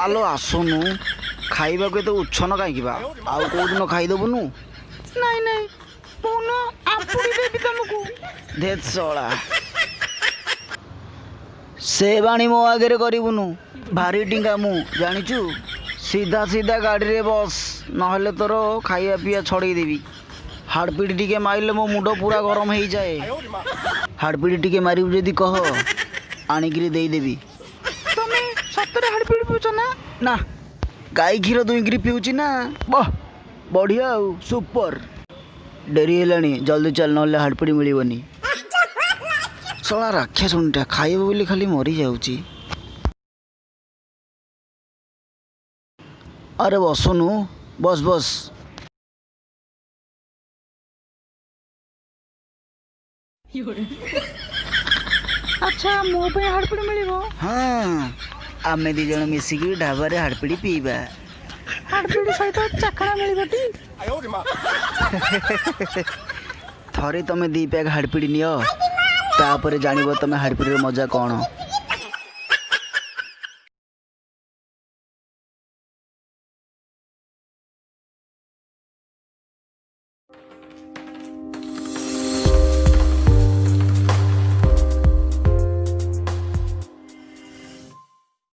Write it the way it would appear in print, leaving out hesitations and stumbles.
ଆଲୋ ଆସୁନୁ ଖାଇବାକୁ ଏତେ ଉଚ୍ଛନ କାହିଁକି ବା ଆଉ କୋଉଦିନ ଖାଇଦେବୁନୁ। ନାଇଁ ନାଇଁ ମୁଁ ନା ଆମ୍ପୁଡ଼ି ଦେବି ତମକୁ। ଧେତ୍ ଶଳା ସେ ବାଣୀ ମୋ ଆଗରେ କରିବୁନୁ ଭାରି ଟିଙ୍ଗା ମୁଁ ଜାଣିଛୁ। ସିଧା ସିଧା ଗାଡ଼ିରେ ବସ୍ ନହେଲେ ତୋର ଖାଇବା ପିଇବା ଛଡ଼େଇ ଦେବି। ହାଡ଼ପିଡ଼ି ଟିକେ ମାରିଲେ ମୋ ମୁଣ୍ଡ ପୁରା ଗରମ ହେଇଯାଏ। ହାଡ଼ପିଡ଼ି ଟିକେ ମାରିବୁ ଯଦି କହ ଆଣିକିରି ଦେଇଦେବି। ତମେ ସତରେ ହାଡ଼ପିଡ଼ି ପିଉଛ ନା? ନା ଗାଈ କ୍ଷୀର ଦୁଇଁକିରି ପିଉଛି ନା। ବହ ବଢ଼ିଆ ଆଉ ସୁପର। ଡେରି ହେଲାଣି ଜଲ୍ଦି ଚାଲ ନହେଲେ ହାଡ଼ପିଡ଼ି ମିଳିବନି। ଶଳା ରାକ୍ଷାସୁଣିଟା ଖାଇବ ବୋଲି ଖାଲି ମରିଯାଉଛି। ଆରେ ବସୁନୁ ବସ୍ ବସ୍। ଆଚ୍ଛା ମୋ ପାଇଁ ହାଡ଼ପିଡ଼ି ମିଳିବ? ହଁ ଆମେ ଦି ଜଣ ମିଶିକି ଢାବାରେ ହାଡ଼ପିଡ଼ି ପିଇବା। ହାଡ଼ପିଡ଼ି ସହିତ ଚାଖଣା ମିଳିବ ଟି? ଥରେ ତମେ ଦି ପ୍ୟାକ୍ ହାଡ଼ପିଡ଼ି ନିଅ ତାପରେ ଜାଣିବ ତମେ ହାଡ଼ପିଡ଼ିର ମଜା କ'ଣ।